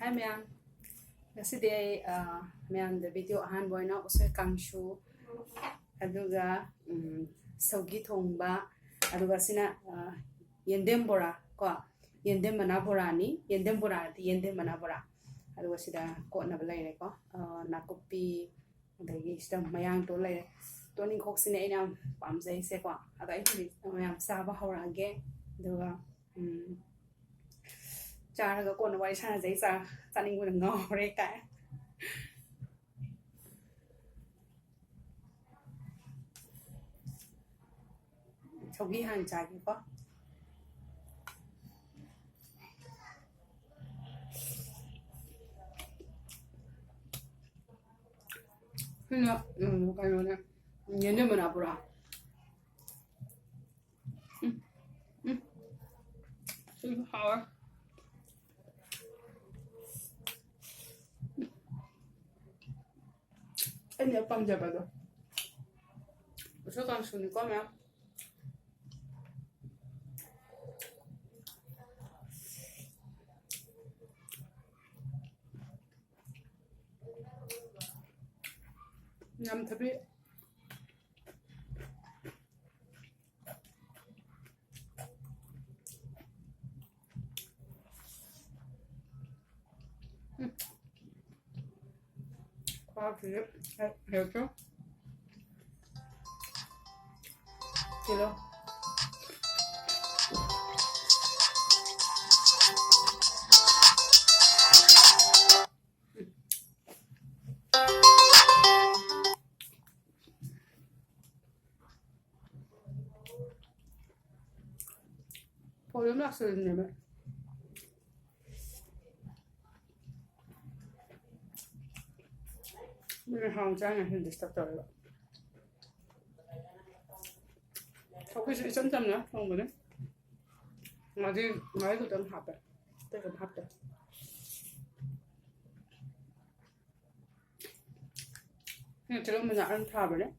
Hi ma'am. Yesterday, ma'am, the video ahan boy na usay kangshu. Aduga, saugi thongba. Aduga sina yendem bora ko. Yendem mana bora ni. Yendem bora di yendem mana bora. Aduga sida ko na balay ko. Nakupi. Adagi sida mayang to lay. Toning kok sina ina pamjay se ko. Ada ito mayam saba hora ge. Aduga Charaga ko na wai sana zai sa saning ko ngao re ka chogi han cha ki ko na ka yo na nyene mana pura how anh nhớ băm giờ bà rồi số con sùn có mẹ nhắm thật biết qua thì hiểu chưa kilo 보름 학생님은 오늘 항장에 했는데 시작더라고. 혹시 점점나 형부는 어디 말도 좀 합해, 되게 합해. 그냥 들으면 안 타버려.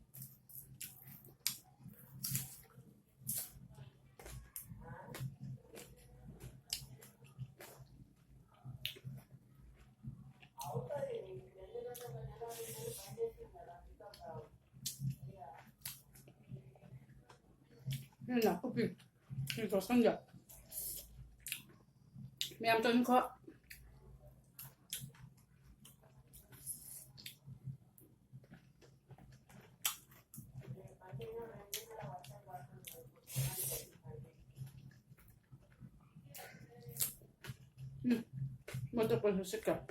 나 커피 이거 선자 mẹ tôi có 먼저 벌써 쓸까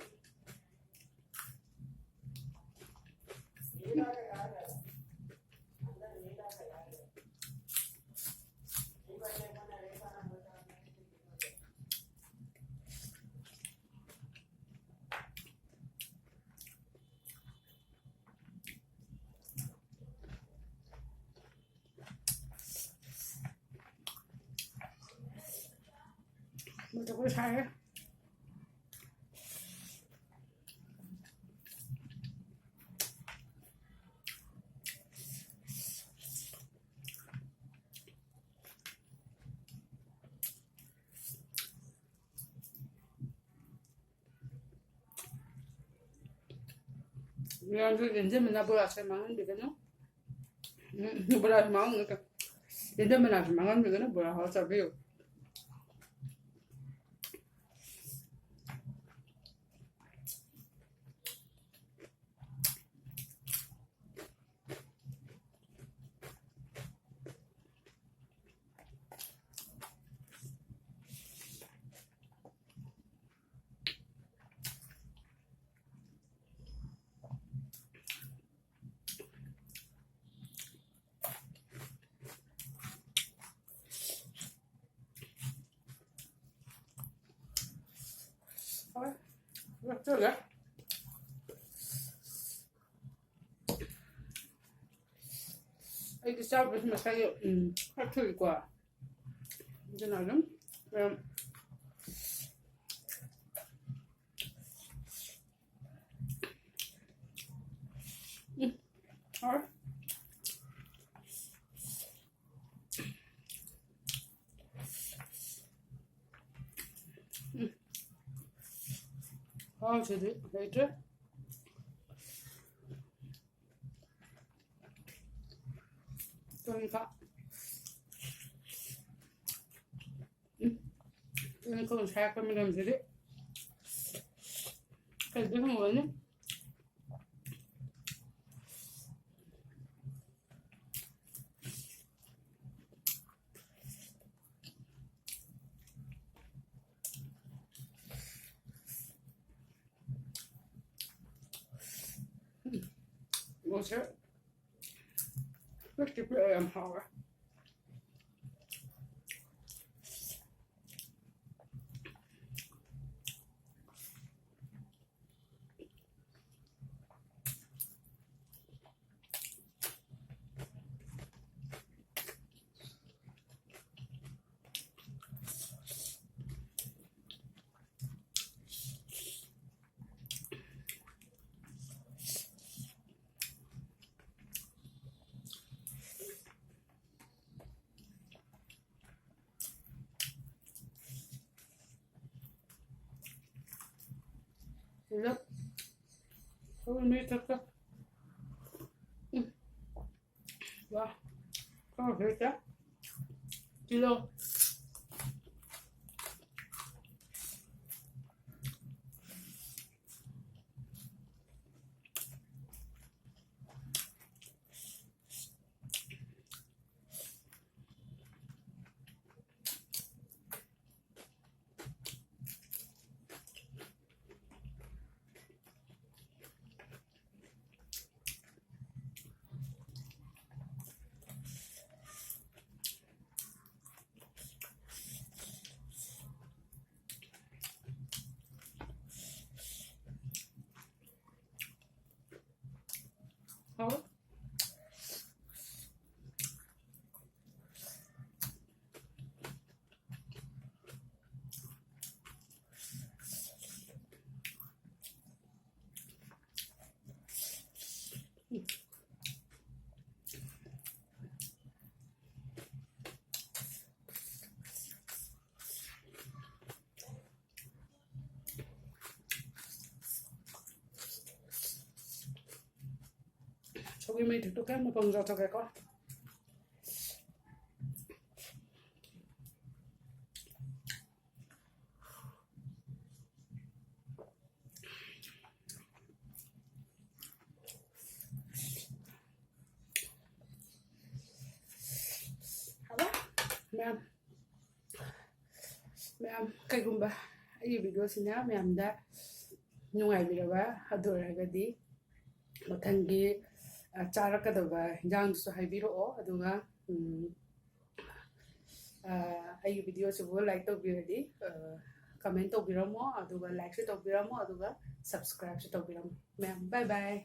먼저 걸 잘. Yang tu dia mana boleh semangat begini, boleh semangat kan? Dia mana semangat begini boleh hal sebab betul ya. Itu siapa sih saya harus gua, jangan 저도 later. 그러니까 그건 잘 거면 되지. 그래서 무슨 거니? What's it? 50 gram power. Yep. How we make that? Wow. Oh, here's that. Kilo. How? 저기 mấy thực cái mà còn cho cái con. Ma'am, kaygumba ay video sina ma'am da nungay birawa adora gadi matangi chara kadaba jang so hay biro o aduga ay video so like to biradi comment to biramo aduga like to biramo aduga subscribe to biramo ma'am bye bye